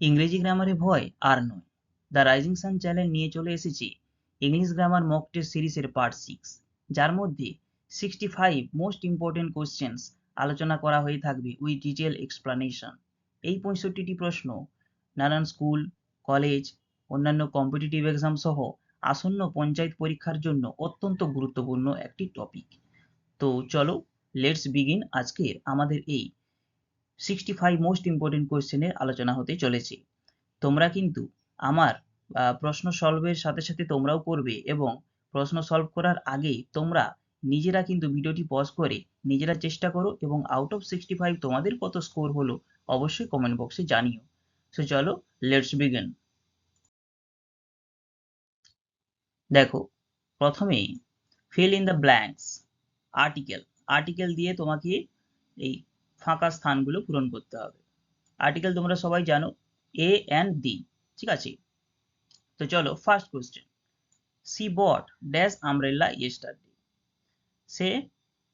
ইংরেজি গ্রামারে ভয় আর নয়। দ্য রাইজিং সান চ্যানেল নিয়ে চলে এসেছি ইংলিশ গ্রামার মক টেস্ট সিরিজের পার্ট 6, যার মধ্যে 65 মোস্ট ইম্পর্টেন্ট কোশ্চেন্স আলোচনা করা হয়ে থাকবে উইথ ডিটেল এক্সপ্লানেশন। এই 65টি প্রশ্ন নানান স্কুল, কলেজ, অন্যান্য কম্পিটিটিভ এক্সাম সহ আসন্ন পঞ্চায়েত পরীক্ষার জন্য অত্যন্ত গুরুত্বপূর্ণ একটি টপিক। তো চলো লেটস বিগিন আজকের আমাদের এই 65 মোস্ট ইম্পর্টেন্ট কোয়েশ্চেনের আলোচনা হতে চলেছে। তোমরা কিন্তু আমার প্রশ্ন সলভের সাথে সাথে তোমরাও করবে, এবং প্রশ্ন সলভ করার আগে তোমরা নিজেরা কিন্তু ভিডিওটি পজ করে নিজেরা চেষ্টা করো, এবং আউট অফ 65 তোমাদের কত স্কোর হলো অবশ্যই কমেন্ট বক্সে জানিও। সো চলো লেটস বিগিন। দেখো, প্রথমেই feel in the blanks. Article দিয়ে তোমাকে এই ফাঁকা স্থানগুলো পূরণ করতে হবে। আর্টিকেল তোমরা সবাই জানো, এ অ্যান্ড দি, ঠিক আছে? তো চলো ফার্স্ট কোয়েশ্চেন। সি বট ড্যাশ আমব্রেলা ইয়েস্টারডে। সে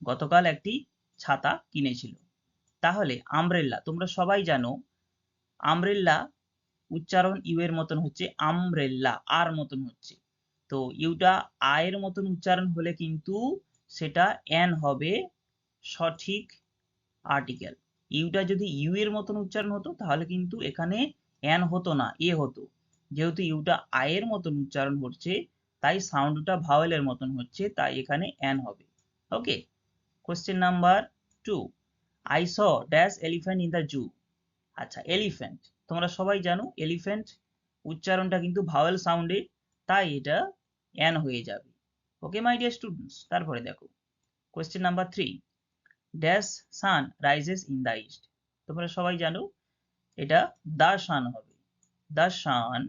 গতকাল একটি ছাতা কিনেছিল। তাহলে আমব্রেলা তোমরা সবাই জানো, আমব্রেলা উচ্চারণ ইউ এর মতন হচ্ছে, আমব্রেলা আর মতন হচ্ছে। তো ইউটা আয়ের মতন উচ্চারণ হলে কিন্তু সেটা এন হবে সঠিক আর্টিকেল। ইউটা যদি ইউ এর মতন উচ্চারণ হতো তাহলে কিন্তু এখানে এন হতো না, এ হতো। যেহেতু ইউটা আয়ের মতন উচ্চারণ হচ্ছে তাই সাউন্ডটা ভাওয়েলের মতন হচ্ছে, তাই এখানে এন হবে। Okay, question number 2। I saw dash elephant in the zoo. আচ্ছা, এলিফ্যান্ট তোমরা সবাই জানো, এলিফ্যান্ট উচ্চারণটা কিন্তু ভাওয়েল সাউন্ডে, তাই এটা এন হয়ে যাবে। ওকে মাই ডিয়ার স্টুডেন্টস, তারপরে দেখো question number 3। Dash sun rises in the east. তোমরা সবাই জানো এটা দা সান হবে। The sun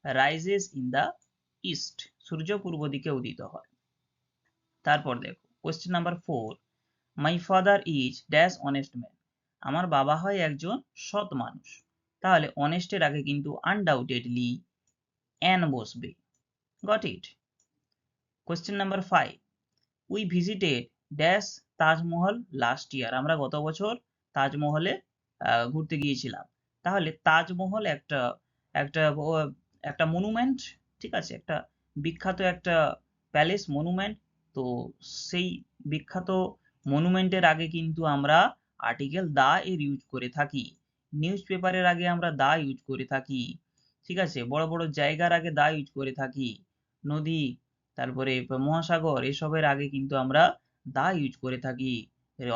rises in the east, সূর্য পূর্ব দিকে উদিত হয়। তারপর দেখো question number 4। My father is dash honest man. আমার বাবা হয় একজন সৎ মানুষ। তাহলে অনেস্টের আগে কিন্তু আনডাউটেডলি এন বসবে। Got it? Question number 5। We visited dash Taj Mahal last year. আমরা গত বছর তাজমহলে ঘুরতে গিয়েছিলাম। তাহলে তাজমহল একটা একটা একটা মনুমেন্ট, ঠিক আছে, একটা বিখ্যাত একটা প্যালেস মনুমেন্ট। তো সেই বিখ্যাত মনুমেন্টের আগে কিন্তু আমরা আর্টিকেল দা এর ইউজ করে থাকি। নিউজ পেপারের আগে আমরা দা ইউজ করে থাকি, ঠিক আছে? বড় বড় জায়গার আগে দা ইউজ করে থাকি। নদী, তারপরে মহাসাগর, এসবের আগে কিন্তু আমরা দা ইউজ করে থাকি।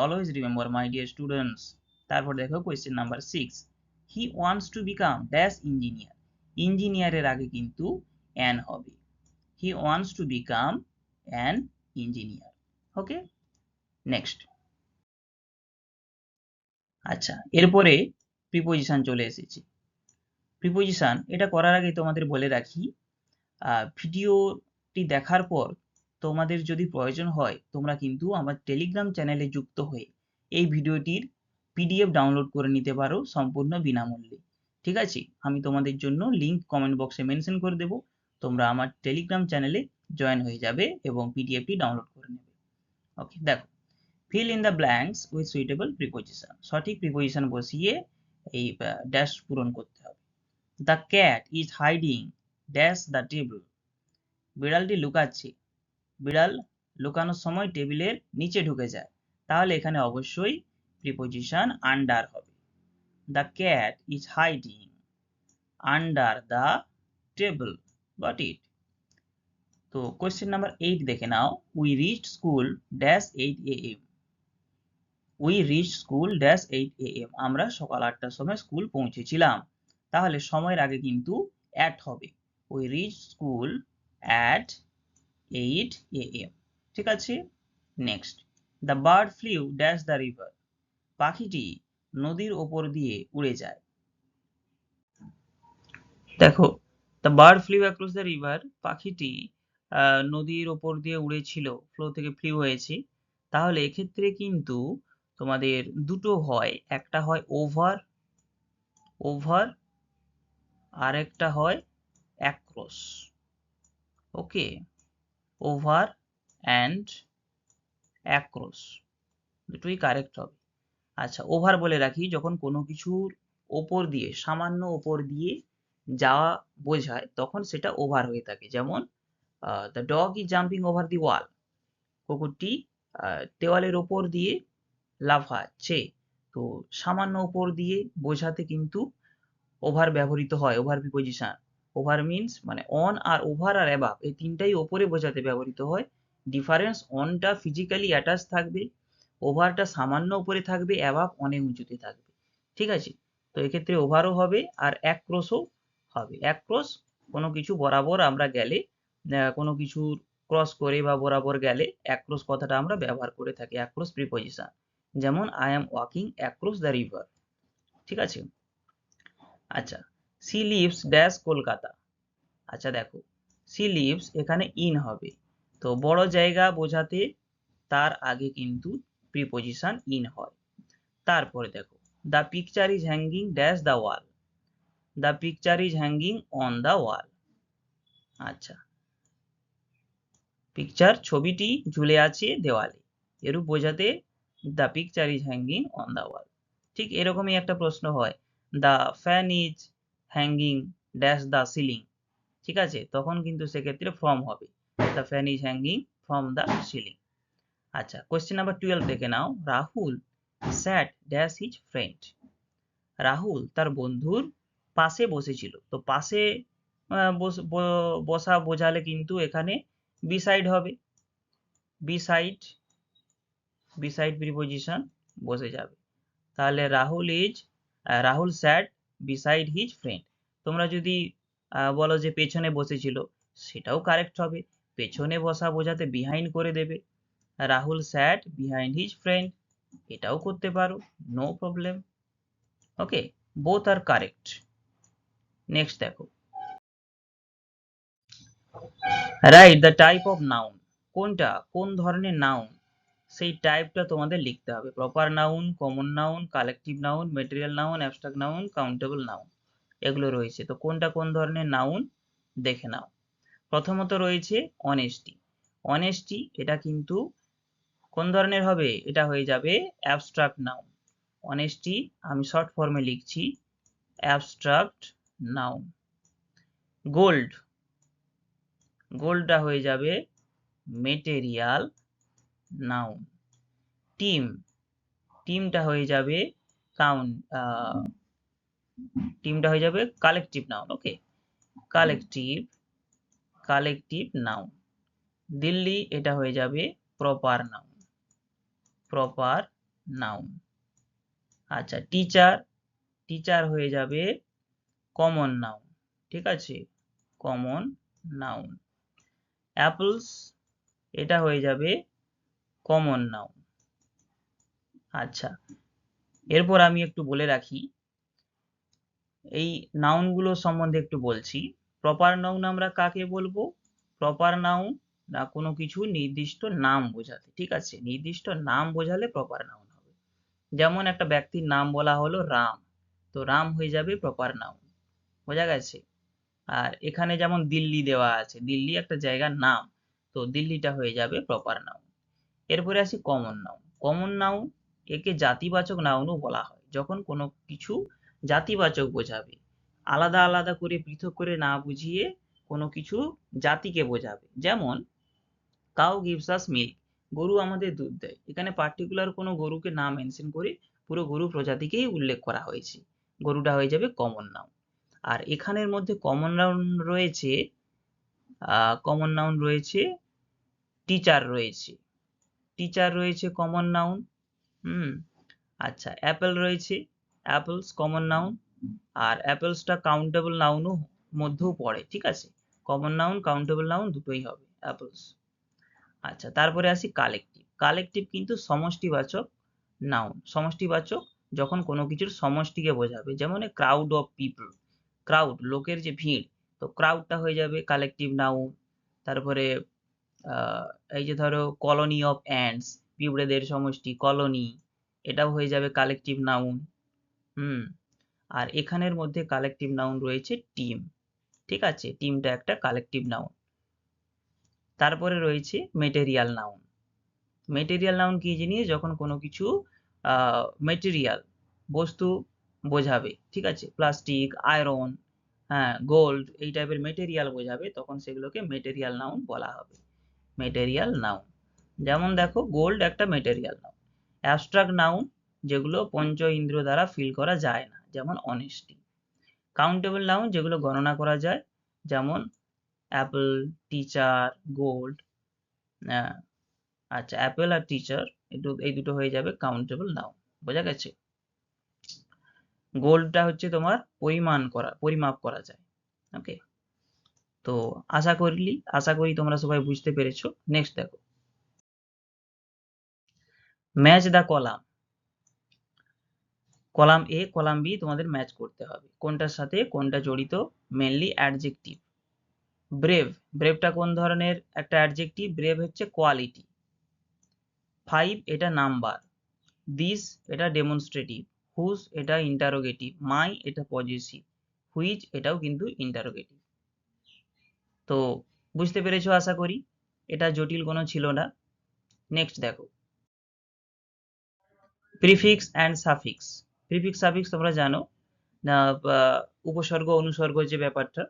Always remember my dear students. তারপর দেখো question number 6। He wants to become dash engineer. ইঞ্জিনিয়ারের আগে কিন্তু অ্যান হবে। He wants to become an engineer. Okay, next. আচ্ছা, এরপরে প্রিপোজিশন চলে এসেছে। প্রিপোজিশন এটা করার আগে তোমাদের বলে রাখি, ভিডিওটি দেখার পর তোমাদের যদি প্রয়োজন হয় তোমরা কিন্তু আমার টেলিগ্রাম চ্যানেলে যুক্ত হয়ে এই ভিডিওটির পিডিএফ ডাউনলোড করে নিতে পারো সম্পূর্ণ বিনামূল্যে। ঠিক আছে, আমি তোমাদের জন্য লিংক কমেন্ট বক্সে মেনশন করে দেব। তোমরা আমার টেলিগ্রাম চ্যানেলে জয়েন হয়ে যাবে এবং পিডিএফটি ডাউনলোড করে নেবে। ওকে, দেখো, fill in the blanks with suitable preposition. সঠিক প্রিপোজিশন বসিয়ে এই ড্যাশ পূরণ করতে হবে। The cat is hiding dash the table. বিড়ালটি লুকাচ্ছে। বিড়াল লুকানোর সময় টেবিলের নিচে ঢুকে যায়। তাহলে এখানে অবশ্যই প্রিপোজিশন আন্ডার হবে। The cat is hiding under the table. Got it? তো কোয়েশ্চেন নাম্বার 8 দেখে নাও। We reached school dash 8 AM। We reach school dash 8 AM। আমরা সকাল 8টার সময় স্কুল পৌঁছেছিলাম। তাহলে সময়ের আগে কিন্তু অ্যাট হবে। We reach school at 8 AM। ঠিক আছে, next. The bird flew dash the river. পাখিটি নদীর ওপর দিয়ে উড়ে যায়। দেখো, the bird flew across the river, পাখিটি নদীর ওপর দিয়ে উড়েছিল, ফ্লো থেকে ফ্লিউ হয়েছে। তাহলে এক্ষেত্রে কিন্তু তোমাদের দুটো হয়, একটা হয় ওভার, ওভার, আর একটা হয় across. Okay, over and across দুটোই কারেক্ট হবে। আচ্ছা, ওভার বলে রাখি, যখন কোনো কিছুর ওপর দিয়ে, সামান্য ওপর দিয়ে যাওয়া বোঝায় তখন সেটা ওভার হয়ে থাকে। যেমন the dog is jumping over the wall, কুকুরটি দেওয়ালের ওপর দিয়ে লাফাচ্ছে। তো সামান্য ওপর দিয়ে বোঝাতে কিন্তু ওভার ব্যবহৃত হয়, ওভার প্রিপোজিশন। ওভার মিন্স মানে অন আর ওভার আর অ্যাবাভ এই তিনটাই ওপরে বোঝাতে ব্যবহৃত হয়। ডিফারেন্স, অনটা ফিজিক্যালি অ্যাটাচ থাকবে, ওভারটা সামান্য উপরে থাকবে, অ্যাবাভ অনেক উঁচুতে থাকবে। ঠিক আছে, তো এক্ষেত্রে ওভারও হবে আর অ্যাক্রসও হবে। অ্যাক্রস কোনো কিছু বরাবর আমরা গেলে, কোনো কিছুর ক্রস করে বা বরাবর গেলে অ্যাক্রস কথাটা আমরা ব্যবহার করে থাকি, অ্যাক্রস প্রিপোজিশন। যেমন I am walking across the river. ঠিক আছে, আচ্ছা, সি লিভস ড্যাশ কলকাতা। আচ্ছা দেখো, সি লিভস এখানে ইন হবে, তো বড় জায়গা বোঝাতে তার আগে কিন্তু প্রিপোজিশন ইন হয়। তারপরে দেখো, the picture is hanging dash the wall, the picture is hanging on the wall. আচ্ছা, পিকচার ছবিটি ঝুলে আছে দেওয়ালে, এরূপ বোঝাতে the picture is hanging on the wall. ঠিক এরকমই একটা প্রশ্ন হয়, the fan is hanging dash the ceiling. ঠিক আছে, তখন কিন্তু সেক্ষেত্রে ফ্রম হবে, the fan is hanging from the ceiling. আচ্ছা, কোয়েশ্চেন নাম্বার 12 দেখে নাও, Rahul sat dash his friend. Rahul তার বন্ধুর পাশে বসেছিল। তো পাশে বসা বোঝালে কিন্তু এখানে বিসাইড হবে, বিসাইড, বিসাইড প্রিপোজিশন বসে যাবে। তাহলে রাহুল স্যাট বিসাইড হিজ ফ্রেন্ড। তোমরা যদি বলো যে পেছনে বসেছিল, সেটাও কারেক্ট হবে, পেছনে বসা বোঝাতে বিহাইন্ড করে দেবে, রাহুল স্যাট বিহাইন্ড হিজ ফ্রেন্ড, এটাও করতে পারো, নো প্রবলেম। ওকে, বোথ আর কারেক্ট। নেক্সট দেখো, write the type of noun. কোনটা কোন ধরনের নাউন সেই টাইপটা তোমাদের লিখতে হবে। Proper noun, common noun, collective noun, material noun, abstract noun, countable noun, এগুলো রয়েছে। তো কোনটা কোন ধরনের নাউন দেখে নাও। প্রথমত রয়েছে অনেস্টি। অনেস্টি এটা কিন্তু কোন ধরনের হবে, এটা হয়ে যাবে অ্যাবস্ট্রাক্ট নাউন। অনেস্টি আমি শর্ট ফর্মে লিখছি অ্যাবস্ট্রাক্ট নাউন। গোল্ড, গোল্ডটা হয়ে যাবে মেটেরিয়াল নাউন। টিম, টিমটা হয়ে যাবে টিমটা হয়ে যাবে কালেকটিভ নাউন। ওকে, কালেকটিভ, কালেকটিভ নাউন। দিল্লি এটা হয়ে যাবে প্রপার নাউন, প্রপার নাউন। আচ্ছা, টিচার, টিচার হয়ে যাবে কমন নাউন। ঠিক আছে, কমন নাউন। অ্যাপলস এটা হয়ে যাবে কমন নাউন। আচ্ছা, এরপর আমি একটু বলে রাখি, এই নাউনগুলো সম্বন্ধে একটু বলছি। প্রপার নাউন আমরা কাকে বলবো? প্রপার নাউন না কোনো কিছু নির্দিষ্ট নাম বোঝাতে। ঠিক আছে, নির্দিষ্ট নাম বোঝালে প্রপার নাউন হবে। যেমন একটা ব্যক্তির নাম বলা হলো রাম, তো রাম হয়ে যাবে প্রপার নাউন। বোঝা গেছে? আর এখানে যেমন দিল্লি দেওয়া আছে, দিল্লি একটা জায়গার নাম, তো দিল্লিটা হয়ে যাবে প্রপার নাউন। এরপরে আসি কমন নাউন। কমন নাউন একে জাতিবাচক নাউনও বলা হয়, যখন কোনো কিছু জাতিবাচক বোঝাবে, আলাদা আলাদা করে পৃথক করে না বুঝিয়ে কোনো কিছু জাতিকে বোঝাবে। যেমন কাউ গিভস আস মিল্ক, গরু আমাদের দুধ দেয়। এখানে পার্টিকুলার কোনো গরুকে না মেনশন করে পুরো গরু প্রজাতিকেই উল্লেখ করা হয়েছে, গরুটা হয়ে যাবে কমন নাউন। আর এখানের মধ্যে কমন নাউন রয়েছে, কমন নাউন রয়েছে টিচার রয়েছে, টিচার রয়েছে কমন নাউন। আচ্ছা, অ্যাপেল রয়েছে, অ্যাপেলস কমন নাউন, আর অ্যাপেলসটা কাউন্টেবল নাউনও মধ্যেও পড়ে। ঠিক আছে, কমন নাউন কাউন্টেবল নাউন দুটোই হবে অ্যাপেলস। আচ্ছা, তারপরে আসি কালেকটিভ। কালেকটিভ কিন্তু সমষ্টিবাচক নাউন। সমষ্টিবাচক যখন কোনো কিছুর সমষ্টিকে বোঝাবে, যেমন a crowd of people, crowd লোকের যে ভিড়, তো ক্রাউডটা হয়ে যাবে কালেকটিভ নাউন। তারপরে এই যে ধরো কলোনি অফ অ্যান্টস, পিঁপড়েদের সমষ্টি কলোনি, এটাও হয়ে যাবে কালেকটিভ নাউন। আর এখানের মধ্যে কালেকটিভ নাউন রয়েছে টিম। ঠিক আছে, টিমটা একটা কালেকটিভ নাউন। তারপরে রয়েছে মেটেরিয়াল নাউন। মেটেরিয়াল নাউন কি জিনিস? যখন কোনো কিছু মেটেরিয়াল বস্তু বোঝাবে, ঠিক আছে, প্লাস্টিক, আয়রন, হ্যাঁ, গোল্ড, এই টাইপের মেটেরিয়াল বোঝাবে, তখন সেগুলোকে মেটেরিয়াল নাউন বলা হবে, মেটেরিয়াল নাউন। যেমন দেখো গোল্ড একটা মেটেরিয়াল নাউন। অ্যাবস্ট্রাক্ট নাউন যেগুলো পঞ্চ ইন্দ্রিয় দ্বারা ফিল করা যায় না, যেমন অনেস্টি। কাউন্টেবল নাউন যেগুলো গণনা করা যায়, যেমন অ্যাপল, টিচার, গোল্ড। আচ্ছা, অ্যাপেল আর টিচার এই দুটো হয়ে যাবে কাউন্টেবল নাউন। বোঝা গেছে? গোল্ডটা হচ্ছে তোমার পরিমাপ করা যায়। ওকে, তো আশা করি তোমরা সবাই বুঝতে পেরেছো। নেক্সট দেখো, match the column. Column A column B তোমাদের ম্যাচ করতে হবে, কোনটার সাথে কোনটা জড়িত। Mainly adjective. ব্রেভ, ব্রেভটা কোন ধরনের একটা অ্যাডজেক্টিভ? ব্রেভ হচ্ছে কোয়ালিটি। 5 এটা নাম্বার। দিস এটা ডেমনস্ট্রেটিভ। হুজ এটা ইন্টারোগেটিভ। মাই এটা পজিটিভ। হুইচ এটাও কিন্তু ইন্টারোগেটিভ। তো বুঝতে পেরেছো আশা করি, এটা জটিল কোনো ছিল না। নেক্সট দেখো, prefix and suffix. Prefix suffix তোমরা জানো না, উপসর্গ অনুসর্গ যে ব্যাপারটা,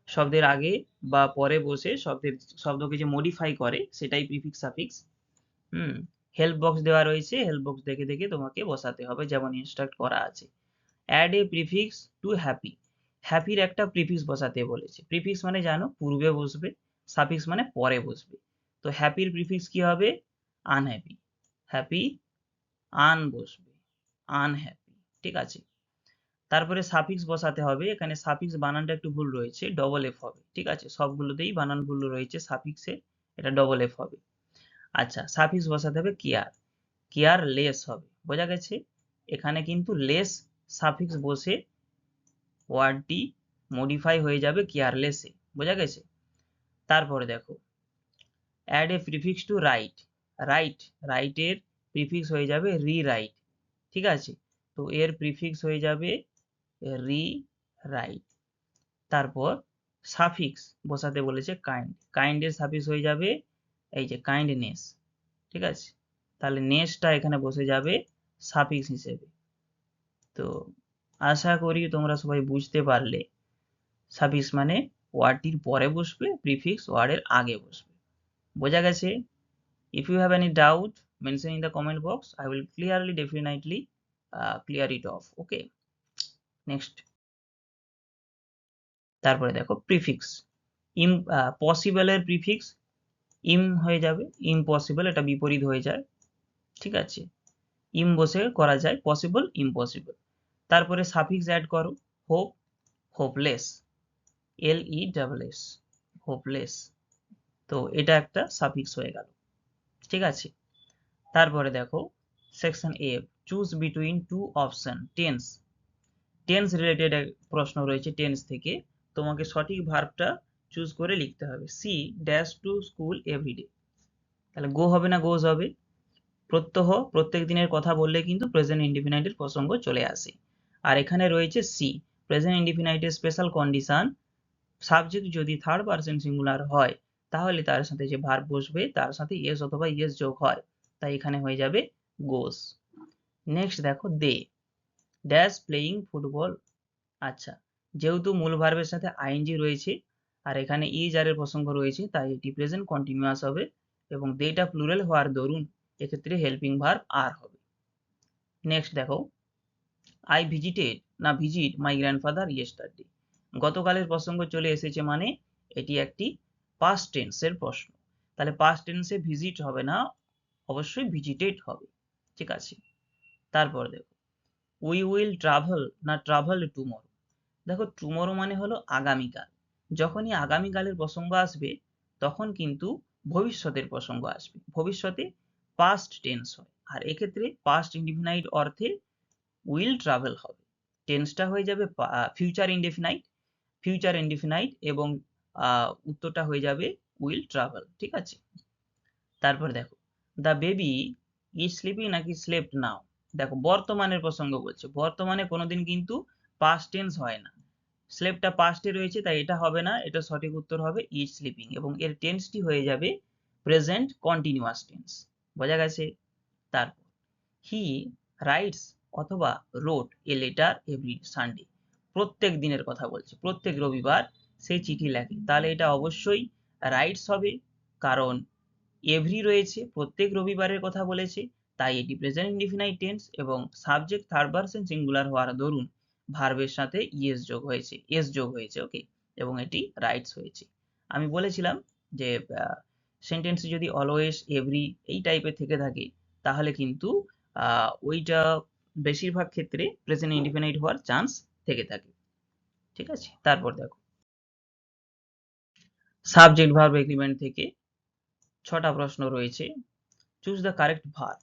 শব্দের আগে বা পরে বসে শব্দকে যে মডিফাই করে সেটাই প্রিফিক্স সাফিক্স। হেল্প বক্স দেওয়া রয়েছে, হেল্প বক্স দেখে দেখে তোমাকে বসাতে হবে, যেমন ইনস্ট্রাক্ট করা আছে। Add a prefix to happy. হ্যাপির একটা প্রিফিক্স বসাতে বলেছে। প্রিফিক্স মানে জানো পূর্বে বসবে, সাফিক্স মানে পরে বসবে। তো হ্যাপির প্রিফিক্স কি হবে? আনহ্যাপি। হ্যাপি আন বসবে, আনহ্যাপি, ঠিক আছে। তারপরে সাফিক্স বসাতে হবে, এখানে সাফিক্স বানানটা একটু ভুল রয়েছে, ডবল এফ হবে, ঠিক আছে, সবগুলোতেই বানান ভুল রয়েছে সাফিক্সে, এটা ডবল এফ হবে। আচ্ছা, সাফিক্স বসাতে হবে কেয়ার, কেয়ার লেস হবে। বোঝা গেছে? এখানে কিন্তু লেস সাফিক্স বসে ওয়ার্ডটি মডিফাই হয়ে যাবে কেয়ারলেসে। বোঝা গেছে? তারপরে দেখো, add a prefix to right. Right, রাইটের প্রিফিক্স হয়ে যাবে রিরাইট, ঠিক আছে, তো এর প্রিফিক্স হয়ে যাবে রি রাইট। তারপর সাফিক্স বসাতে বলেছে কাইন্ড, কাইন্ডের সাফিক্স হয়ে যাবে এই যে কাইন্ডনেস, ঠিক আছে, তাহলে নেসটা এখানে বসে যাবে সাফিক্স হিসেবে। তো আশা করি তোমরা সবাই বুঝতে পারলে, সাফিক্স মানে ওয়ার্ডটির পরে বসবে, প্রিফিক্স ওয়ার্ডের আগে বসবে। বোঝা গেছে? If you have any doubt mention in the comment box, I will clearly definitely clear it off. Okay, next. তারপরে দেখো প্রিফিক্স। পসিবলের প্রিফিক্স ইম হয়ে যাবে, ইম্পসিবল এটা বিপরীত হয়ে যায়, ঠিক আছে, ইম বসে করা যায় পসিবল, ইম্পসিবল। তারপরে সাফিক্স অ্যাড করো, হোপ, হোপলেস, LESS, হোপলেস, তো এটা একটা সাফিক্স হয়ে গেল, ঠিক আছে। তারপরে দেখো section A, choose between two option. Tense, tense related প্রশ্ন রয়েছে, টেন্স থেকে তোমাকে সঠিক ভার্বটা চুজ করে লিখতে হবে। She dash to school everyday, তাহলে গো হবে না গোজ হবে। প্রত্যহ, প্রত্যেক দিনের কথা বললে কিন্তু প্রেজেন্ট ইনডিফিনাইটের প্রসঙ্গ চলে আসে। আর এখানে রয়েছে সি, প্রেজেন্ট ইনডিফিনাইটের স্পেশাল কন্ডিশন, সাবজেক্ট যদি থার্ড পারসন সিঙ্গুলার হয় তাহলে তার সাথে যে ভার্ব বসবে তার সাথে ইয়েস অথবা ইয়েস যোগ হয়, তাই এখানে হয়ে যাবে গোস। নেক্সট দেখো, দে ড্যাশ প্লেইং ফুটবল। আচ্ছা, যেহেতু মূল ভার্বের সাথে আইএনজি রয়েছে আর এখানে ইজ আর এর প্রসঙ্গ রয়েছে, তাই এটি প্রেজেন্ট কন্টিনিউয়াস হবে এবং দেটা প্লুরাল হওয়ার দরুন এক্ষেত্রে হেল্পিং ভার্ব আর হবে। নেক্সট দেখো, I visit my grandfather yesterday. গতকালের প্রসঙ্গ চলে এসেছে মানে এটি একটি পাস্ট টেন্সের প্রশ্ন, তাহলে পাস্ট টেন্সে ভিজিট হবে না, অবশ্যই ভিজিটেড হবে, ঠিক আছে। তারপর দেখো, উই উইল ট্রাভেল না ট্রাভেল টুমরো। দেখো টুমরো মানে হলো আগামীকাল, যখনই আগামীকালের প্রসঙ্গ আসবে তখন কিন্তু ভবিষ্যতের প্রসঙ্গ আসবে, ভবিষ্যতে পাস্ট টেন্স হয়, আর এক্ষেত্রে পাস্ট ইনডিফিনাইট অর্থে উইল ট্রাভেল হবে, টেন্সটা হয়ে যাবে ফিউচার ইনডিফিনাইট এবং উত্তরটা হয়ে যাবে উইল ট্রাভেল, ঠিক আছে। তারপর দেখো, দ্য বেবি ইজ স্লিপিং নাকি স্লেপ্ট নাও। দেখো বর্তমানের প্রসঙ্গ বলছে, বর্তমানে কোনোদিন কিন্তু পাস্ট টেন্স হয় না, স্লেপটা পাস্টে রয়েছে তাই এটা হবে না, এটা সঠিক উত্তর হবে ইজ স্লিপিং এবং এর টেন্সটি হয়ে যাবে প্রেজেন্ট কন্টিনিউয়াস টেন্স। বোঝা গেছে? তারপর হি রাইটস অথবা রোট এ লেটার এভরি সানডে, প্রত্যেক দিনের কথা বলছে, প্রত্যেক রবিবার সে চিঠি লেখে, তাহলে এটা অবশ্যই রাইটস হবে, কারণ এভরি রয়েছে, প্রত্যেক রবিবারের কথা বলেছে, তাই এটি প্রেজেন্ট ইনডিফিনাইট টেন্স এবং সাবজেক্ট থার্ড পারসন সিঙ্গুলার হওয়ার দরুন ভার্বের সাথে ইএস যোগ হয়েছে, এস যোগ হয়েছে, ওকে, এবং এটি রাইটস হয়েছে। আমি বলেছিলাম যে সেন্টেন্সে যদি অলওয়েজ, এভরি এই টাইপের থেকে থাকে তাহলে কিন্তু ওইটা বেশিরভাগ ক্ষেত্রে প্রেজেন্ট ইনডিফিনাইট হওয়ার চান্স থেকে থাকে। ঠিক আছে, তারপর দেখো সাবজেক্ট ভার্ব এগ্রিমেন্ট থেকে 6টা প্রশ্ন রয়েছে। Choose the correct verb.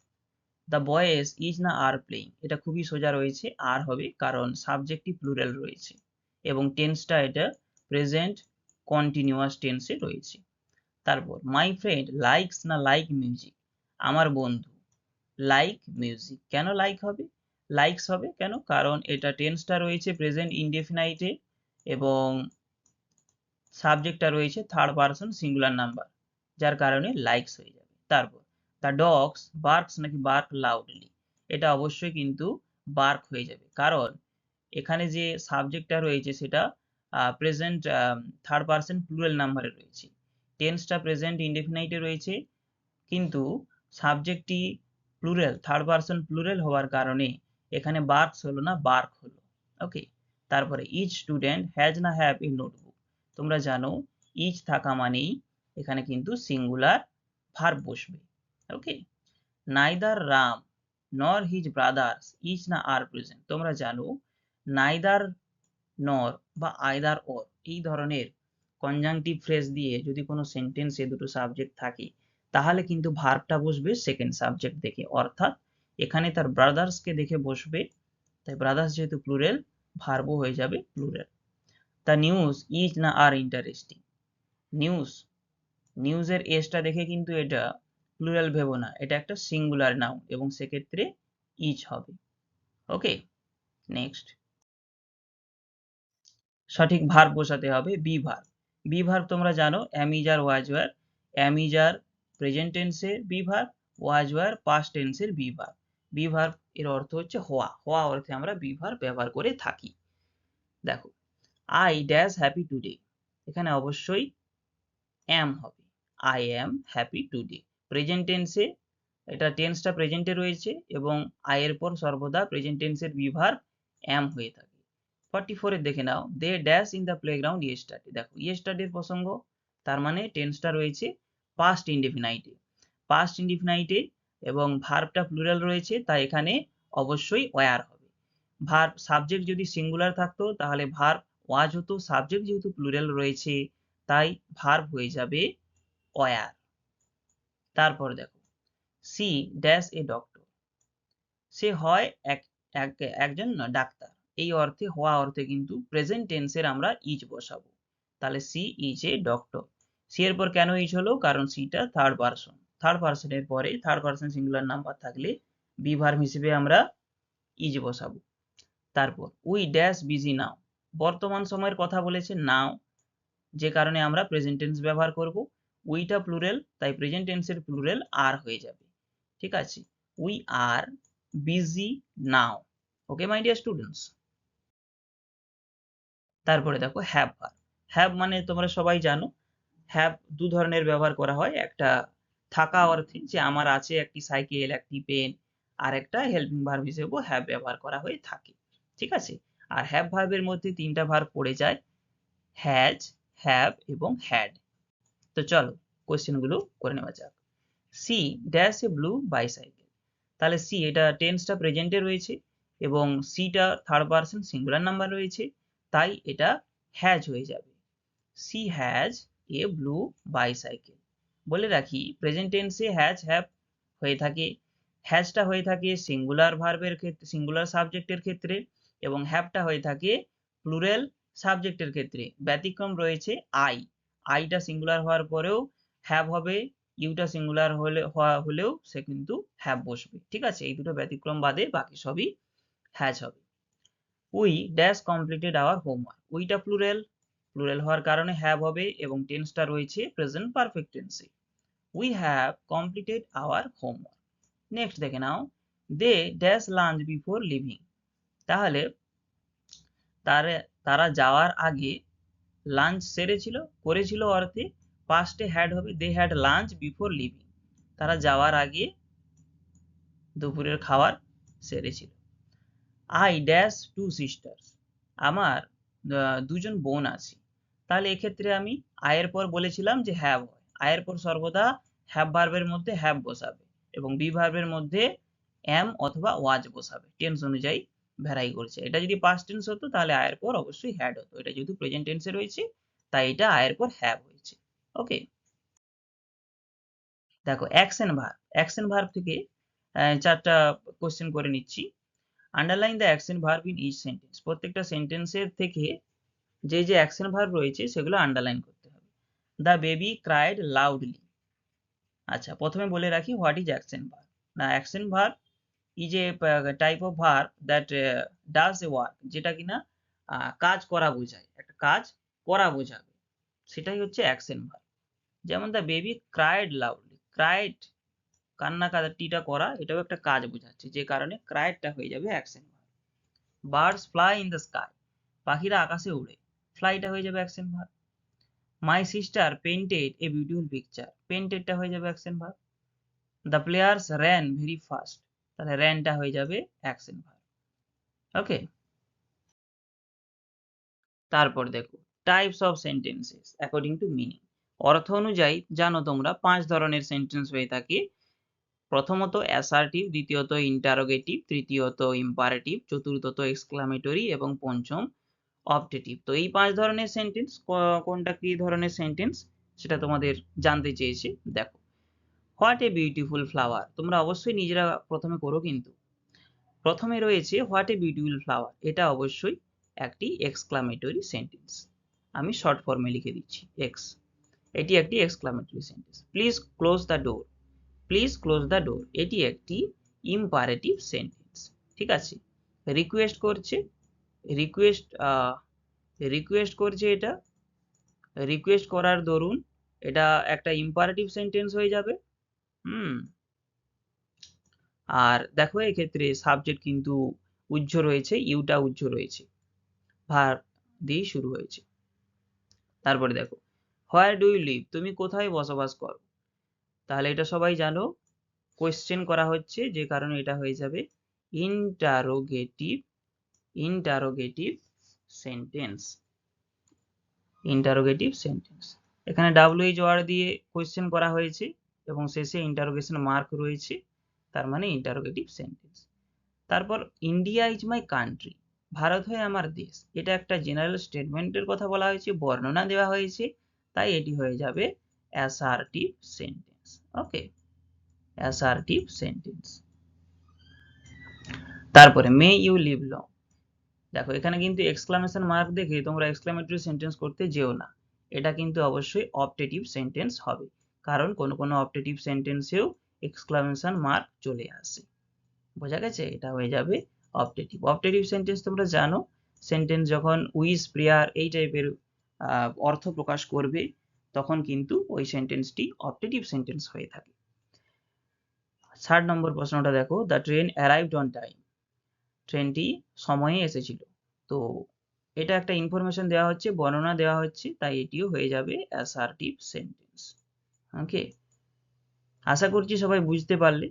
The boys is না আর প্লেইং, এটা খুবই সোজা রয়েছে, আর হবে, কারণ সাবজেক্টটি প্লুরাল রয়েছে এবং টেন্সটা এটা প্রেজেন্ট কন্টিনিউয়াস টেন্সে রয়েছে। তারপর মাই ফ্রেন্ড লাইকস না লাইক মিউজিক, আমার বন্ধু লাইক মিউজিক, কেন লাইক হবে, লাইকস হবে, কেন, কারণ এটা টেন্সটা রয়েছে প্রেজেন্ট ইনডেফিনাইটে এবং সাবজেক্টটা রয়েছে থার্ড পারসন সিঙ্গুলার নাম্বার, যার কারণে লাইকস হয়ে যাবে। তারপর দ্য ডগস বার্কস নাকি বার্ক লাউডলি, এটা অবশ্যই কিন্তু বার্ক হয়ে যাবে, কারণ এখানে যে সাবজেক্টটা রয়েছে সেটা প্রেজেন্ট থার্ড পারসন প্লুরাল নাম্বারে রয়েছে, টেন্সটা প্রেজেন্ট ইনডেফিনাইটে রয়েছে, কিন্তু সাবজেক্টটি প্লুরাল থার্ড পারসন প্লুরাল হওয়ার কারণে এখানে বার্কস হলো না, বার্ক হলো, ওকে। তারপরে ইচ স্টুডেন্ট হ্যাজ না হ্যাভ এ নোটবুক, তোমরা জানো ইচ থাকা মানেই এখানে কিন্তু সিঙ্গুলার ভার্ব বসবে, ওকে। নাইদার রাম নর হিজ ব্রাদার্স ইচ না আর প্রেজেন্ট, তোমরা জানো নাইদার নর বা আইদার অর এই ধরনের কনজাংটিভ ফ্রেজ দিয়ে যদি কোনো সেন্টেন্সে দুটো সাবজেক্ট থাকে তাহলে কিন্তু ভার্বটা বসবে সেকেন্ড সাবজেক্ট দেখে, অর্থাৎ এখানে তার ব্রাদার্সকে দেখে বসবে, তাই ব্রাদার্স যেহেতু প্লুরাল ভার্বও হয়ে যাবে প্লুরাল। দ্য নিউজ ইজ না আর ইন্টারেস্টিং, নিউজ, নিউজের এসটা দেখে কিন্তু এটা প্লুরাল ভেবো না, এটা একটা সিঙ্গুলার নাউন এবং সেক্ষেত্রে ইজ হবে, ওকে। নেক্সট সঠিক ভার্ব বসাতে হবে বি ভার্ব। বি ভার্ব তোমরা জানো am is are was were, am is are present টেন্সের be verb, was were past টেন্সের বি ভার্ব। বি ভার্ব এর অর্থ হচ্ছে হওয়া, হওয়া অর্থে আমরা বি ভার্ব ব্যবহার করে থাকি। দেখো আই ড্যাশ হ্যাপি টুডে, এখানে অবশ্যই অ্যাম হবে, I am happy today, present টেন্সে, এটা টেন্সটা প্রেজেন্টে রয়েছে এবং আই এর পর সর্বদা প্রেজেন্ট টেন্সের বি ভার্ব অ্যাম হয়ে থাকে। 44 দেখে নাও they dash in the playground yesterday, দেখো ইয়েস্টারডের প্রসঙ্গ, তার মানে টেন্সটা রয়েছে পাস্ট ইনডেফিনাইটে, পাস্ট ইনডেফিনাইটে এবং ভার্বটা প্লুরাল রয়েছে, তাই এখানে অবশ্যই ওয়্যার হবে। ভার্ব সাবজেক্ট যদি সিঙ্গুলার থাকতো তাহলে ভার্ব ওয়াজ হতো, সাবজেক্ট যেহেতু প্লুরাল রয়েছে তাই ভার্ব হয়ে যাবে ওয়্যার। তারপর দেখো সি ড্যাশ এ ডক্টর, সে হয় একজন ডাক্তার, এই অর্থে হওয়া অর্থে কিন্তু প্রেজেন্ট টেন্সের আমরা ইজ বসাবো, তাহলে she is a doctor. She এর পর কেন ইজ হলো, কারণ সিটা থার্ড পারসন, থার্ড পারসনের পরে থার্ড পারসন সিঙ্গুলার নাম্বার থাকলে বি ভার্ব হিসেবে আমরা ইজ বসাবো। তারপর উই ড্যাশ বিজি নাও, বর্তমান সময়ের কথা বলেছে নাও, যে কারণে আমরা প্রেজেন্ট টেন্স ব্যবহার করব, উইটা প্লুরাল তাই প্রেজেন্ট টেন্সের প্লুরাল আর হয়ে যাবে, ঠিক আছে, we are busy now, okay my dear students. তারপরে দেখো হ্যাভ ভার্ব। হ্যাভ মানে তোমরা সবাই জানো হ্যাভ দু ধরনের ব্যবহার করা হয়, একটা থাকা অর্থে যে আমার আছে একটি সাইকেল একটি পেন, আর একটা হেল্পিং ভার্ব হিসেবেও হ্যাভ ব্যবহার করা হয়ে থাকে, ঠিক আছে। আর হ্যাভ ভার্বের মধ্যে তিনটা ভার্ব পড়ে যায়, হ্যাজ, হ্যাভ এবং হ্যাড। তো চলো কোশ্চেন গুলো করে নেওয়া যাক। She dash a blue bicycle, তাহলে সি এটা টেন্সটা প্রেজেন্টে রয়েছে এবং সিটা থার্ড পারসন সিঙ্গুলার নাম্বার রয়েছে, তাই এটা হ্যাজ হয়ে যাবে, she has a blue bicycle. বলে রাখি প্রেজেন্ট টেন্সে হ্যাজ হ্যাভ হয়ে থাকে, হ্যাজটা হয়ে থাকে সিঙ্গুলার ভার্বের ক্ষেত্রে, সিঙ্গুলার সাবজেক্টের ক্ষেত্রে, এবং হ্যাভটা হয়ে থাকে প্লুরাল সাবজেক্টের ক্ষেত্রে। ব্যতিক্রম রয়েছে আই, আইটা সিঙ্গুলার হওয়ার পরেও হ্যাভ হবে, ইউটা সিঙ্গুলার হলেও সে কিন্তু হ্যাভ বসবে, ঠিক আছে, এই দুটো ব্যতিক্রম বাদে বাকি সবই হ্যাজ হবে। We dash completed our homework, উইটা প্লুরাল, প্লুরাল হওয়ার কারণে হ্যাভ হবে এবং টেন্সটা রয়েছে প্রেজেন্ট পারফেক্ট টেন্সে, we have completed our homework. Next দেখে নাও they dash lunch before leaving, তাহলে তারা যাওয়ার আগে লাঞ্চ সেরেছিল, করেছিল অর্থে পাস্টে হ্যাড হবে, they had lunch before leaving, তারা যাওয়ার আগে দুপুরের খাবার সেরেছিল। আই ড্যাশ টু সিস্টার্স, আমার দুজন বোন আছে, তাহলে এক্ষেত্রে আমি আয়ের পর বলেছিলাম যে হ্যাভ হয়, আয়ের পর সর্বদা হ্যাভ ভার্বের মধ্যে হ্যাভ বসাবে এবং বি ভার্বের মধ্যে এম অথবা ওয়াজ বসাবে, টেন্স অনুযায়ী ভ্যারাই করছে। এটা যদি পাস্ট টেন্স হতো তাহলে আয়ের পর অবশ্যই হ্যাড হতো, এটা যেহেতু প্রেজেন্ট টেন্সে রয়েছে তাই এটা আয়ের পর হ্যাভ হয়েছে। ওকে, দেখো অ্যাকশন ভার্ব থেকে চারটা কোশ্চেন করে নিচ্ছি। Underline the action verb in each sentence, প্রত্যেকটা সেন্টেন্সের থেকে যে যে অ্যাকশন ভার্ব রয়েছে সেগুলো আন্ডারলাইন করতে হবে। দ্য বেবি ক্রাইড লাউডলি, আচ্ছা প্রথমে বলে রাখি হোয়াট ইজ অ্যাকশন ভার্ব। না, action verb is a type of verb that does a work, যেটা কিনা কাজ করা বোঝায়, একটা কাজ করা বোঝাবে, সেটাই হচ্ছে অ্যাকশন ভার্ব। যেমন the baby cried loudly, cried কান্নাকাটিটা করা, এটাও একটা কাজ বোঝাচ্ছে, যে কারণে ক্রাইডটা হয়ে যাবে action verb. Birds fly in the sky, পাখিরা আকাশে উড়ে, ফ্লাইটা হয়ে যাবে action verb. My sister painted a beautiful picture, পেইন্টেডটা হয়ে যাবে action verb. The players ran very fast, তাহলে র্যানটা হয়ে যাবে অ্যাকশন ভার্ব। ওকে, তারপর দেখো types of sentences according to meaning, অর্থ অনুযায়ী জানো তোমরা 5 ধরনের সেন্টেন্স হয়ে থাকে। প্রথমত অ্যাসার্টিভ, দ্বিতীয়ত ইন্টারোগেটিভ, তৃতীয়ত ইম্পারেটিভ, চতুর্থত এক্সক্লামেটরি এবং পঞ্চম অবজেক্টিভ। তো এই 5 ধরনের সেন্টেন্স কোনটা কি ধরনের সেন্টেন্স সেটা তোমাদের জানতে চেয়েছে। দেখো, হোয়াট এ বিউটিফুল ফ্লাওয়ার, তোমরা অবশ্যই নিজেরা প্রথমে করো, কিন্তু প্রথমে রয়েছে হোয়াট এ বিউটিফুল ফ্লাওয়ার, এটা অবশ্যই একটি এক্সক্লামেটরি সেন্টেন্স, আমি শর্ট ফর্মে লিখে দিচ্ছি এক্স, এটি একটি exclamatory sentence. Please close the door, please close the door, এটি একটি ইম্পারেটিভ সেন্টেন্স। ঠিক আছে, রিকোয়েস্ট করছে, রিকোয়েস্ট রিকোয়েস্ট করছে, এটা রিকোয়েস্ট করার দরুন এটা একটা ইম্পারেটিভ সেন্টেন্স হয়ে যাবে। আর দেখো এক্ষেত্রে সাবজেক্ট কিন্তু উজ্জ রয়েছে, ইউটা উজ্জ রয়েছে, ভার্ব দিয়ে শুরু হয়েছে। তারপরে দেখো হোয়ার ডু ইউ লিভ, তুমি কোথায় বসবাস করো, তাহলে এটা সবাই জানো কোয়েশ্চেন করা হচ্ছে, যে কারণে এটা হয়ে যাবে interrogative, interrogative sentence, interrogative sentence. এখানে ডাব্লিউএইচ ওয়ার্ড দিয়ে কোয়েশ্চেন করা হয়েছে এবং শেষে ইন্টারোগেশন মার্ক রয়েছে, তার মানে ইন্টারোগেটিভ সেন্টেন্স। তারপর India is my country, Bharat হয় আমার দেশ, এটা একটা জেনারেল স্টেটমেন্টের কথা বলা হয়েছে, বর্ণনা দেওয়া হয়েছে, তাই এটি হয়ে যাবে অ্যাসার্টিভ সেন্টেন্স। ওকে, অ্যাসার্টিভ সেন্টেন্স। তারপরে মে ইউ লিভ লং, দেখো এখানে কিন্তু এক্সক্লামেশন মার্ক দেখে তোমরা এক্সক্লামেটরি সেন্টেন্স করতে যেও না, এটা কিন্তু অবশ্যই অবজেক্টিভ সেন্টেন্স হবে, কারণ কোনো অবজেক্টিভ সেন্টেন্সেও এক্সক্লামেশন মার্ক চলে আসে। বোঝা গেছে, এটা হয়ে যাবে অবজেক্টিভ। অবজেক্টিভ সেন্টেন্স তোমরা জানো, সেন্টেন্স যখন উইশ প্রেয়ার এই টাইপের অর্থ প্রকাশ করবে তখন কিন্তু ওই সেন্টেন্সটি অবজেক্টিভ সেন্টেন্স হয়ে থাকে। 7 নম্বর প্রশ্নটা দেখো, the train arrived on time, ট্রেনটি সময়ে এসেছিল, তো এটা একটা ইনফরমেশন দেওয়া হচ্ছে, বর্ণনা দেওয়া হচ্ছে, তাই এটিও হয়ে যাবে অ্যাসার্টিভ সেন্টেন্স। ওকে, আশা করছি সবাই বুঝতে পারলে।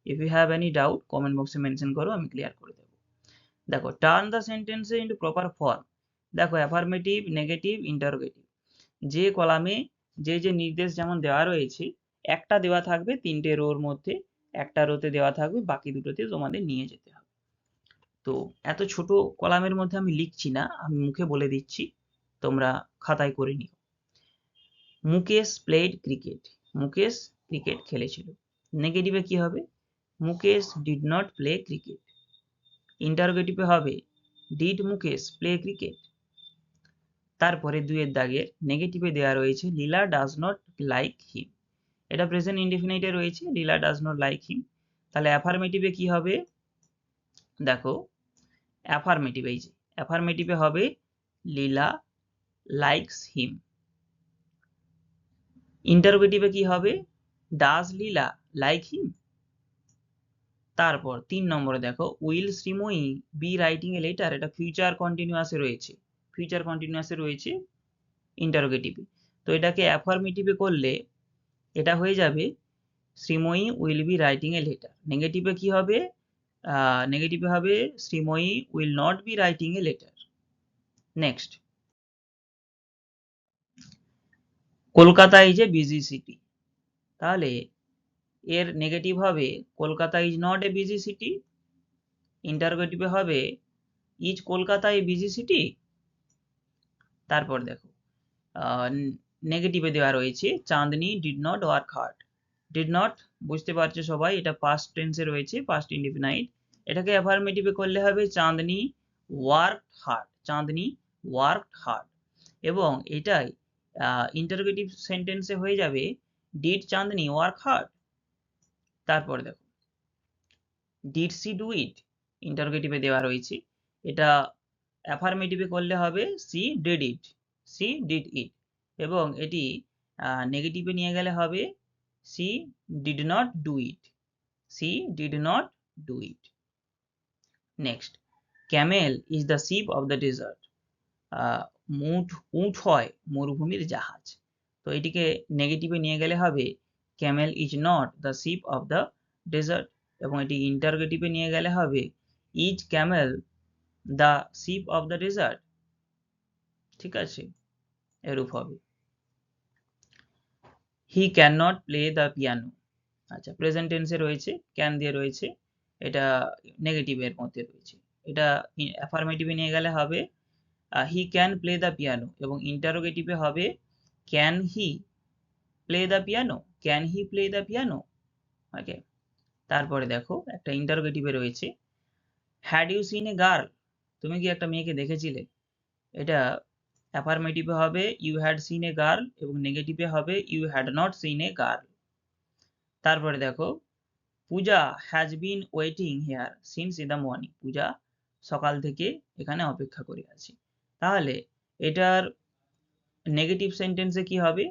If you have any doubt comment বক্সে মেনশন করো, আমি ক্লিয়ার করে দেবো। দেখো টার্ন দ্য সেন্টেন্সে ইনটু প্রপার ফর্ম, দেখো অ্যাফার্মেটিভ, নেগেটিভ, ইন্টারোগেটিভ, যে কলামে যে যে নির্দেশ যেমন দেওয়া রয়েছে, একটা দেওয়া থাকবে 3টে রোর মধ্যে, একটা রোতে দেওয়া থাকবে, বাকি দুটোতে তোমাদের নিয়ে যেতে হবে। তো এত ছোট কলামের মধ্যে আমি লিখছি না, আমি মুখে বলে দিচ্ছি, তোমরা খাতায় করে নিও। Mukesh played cricket, Mukesh cricket খেলেছিল। নেগেটিভে কি হবে, Mukesh did not play cricket. ইন্টারোগেটিভে হবে ডিড মুকেশ প্লে ক্রিকেট। তারপরে 2 দাগের নেগেটিভে দেওয়া রয়েছে লীলা ডাজ নট লাইক হিম, এটা প্রেজেন্ট ইনডেফিনাইটে রয়েছে, লীলা ডাজ নট লাইক হিম। তাহলে অ্যাফার্মেটিভে কি হবে, দেখো অ্যাফার্মেটিভ, এই যে অ্যাফার্মেটিভে হবে লীলা লাইকস হিম। ইন্টারোগেটিভে কি হবে, ডাজ লীলা লাইক হিম। তারপর 3 নম্বরে দেখো will Sreemoyee be writing a letter, এটা ফিউচার কন্টিনিউয়াসে রয়েছে, ফিউচার কন্টিনিউয়াসে রয়েছে ইন্টারোগেটিভে। তো এটাকে অ্যাফার্মেটিভে করলে এটা হয়ে যাবে Sreemoyee will be writing a letter. নেগেটিভে কি হবে? নেগেটিভে হবে Sreemoyee will not be writing a letter. Next, Kolkata is a busy city, তাহলে এর নেগেটিভ হবে Kolkata is not a busy city, ইন্টারোগেটিভে হবে is Kolkata a busy city. তারপর দেখো নেগেটিভে দেওয়া রয়েছে Chandni did not work hard. Did not বুঝতে পারছো সবাই, এটা পাস্ট টেন্সে রয়েছে, পাস্ট ইনডিফিনাইট। এটাকে অ্যাফার্মেটিভে করলে হবে চাঁদনি ওয়ার্ক হার্ড, চাঁদনি ওয়ার্ক হার্ড। এবং এটাই ইন্টারোগেটিভ সেন্টেন্সে হয়ে যাবে ডিড চাঁদনি ওয়ার্ক হার্ড। তারপর দেখো ডিড সি ডু ইট, ইন্টারোগেটিভে দেওয়া রয়েছে, এটা অ্যাফার্মেটিভে করলে হবে she did it, she did it. এবং এটি নেগেটিভে নিয়ে গেলে হবে she did not do it, she did not do it. Next, camel is the ship of the desert, উট হয় মরুভূমির জাহাজ। তো এটিকে নেগেটিভে নিয়ে গেলে হবে camel is not the ship of the desert. এবং এটি ইন্টারোগেটিভে নিয়ে গেলে হবে is camel the ship of the desert. ঠিক আছে, এরূপ হবে। He can not play the piano, আচ্ছা প্রেজেন্ট টেন্সে রয়েছে, ক্যান দিয়ে রয়েছে, এটা নেগেটিভের মধ্যে রয়েছে। এটা অ্যাফার্মেটিভে নিয়ে গেলে হবে he can play the piano, এবং ইন্টারোগেটিভে হবে can he play the piano, can he play the piano. Okay, তারপরে দেখো একটা ইন্টারোগেটিভে রয়েছে had you seen a girl, তুমি কি একটা মেয়েকে দেখেছিলে। এটা অ্যাফার্মেটিভে হবে you had seen a girl, এবং নেগেটিভে হবে you had not seen a girl. তারপরে দেখো Puja has been waiting here since in the morning, Puja সকাল থেকে এখানে অপেক্ষা করে আছে। তাহলে এটার নেগেটিভ সেন্টেন্সে কি হবে?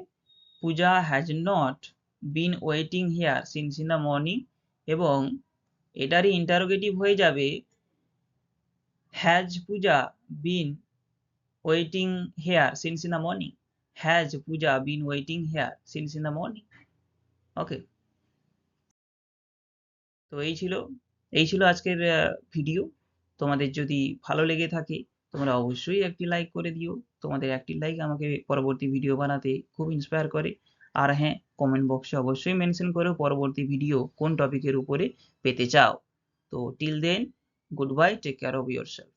Puja has not been waiting here since in the morning, এবং এটারই ইন্টারোগেটিভ হয়ে যাবে has Puja been waiting here since in the morning, has Puja been waiting here since in the morning. Okay, তো এই ছিল আজকের ভিডিও। তোমাদের যদি ভালো লেগে থাকে তোমরা অবশ্যই একটি লাইক করে দিও, তোমাদের একটি লাইক আমাকে পরবর্তী ভিডিও বানাতে খুব ইন্সপায়ার করে। আর হ্যাঁ, কমেন্ট বক্সে অবশ্যই মেনশন করো পরবর্তী ভিডিও কোন টপিকের উপরে পেতে চাও। তো till then, good bye, take care of yourself.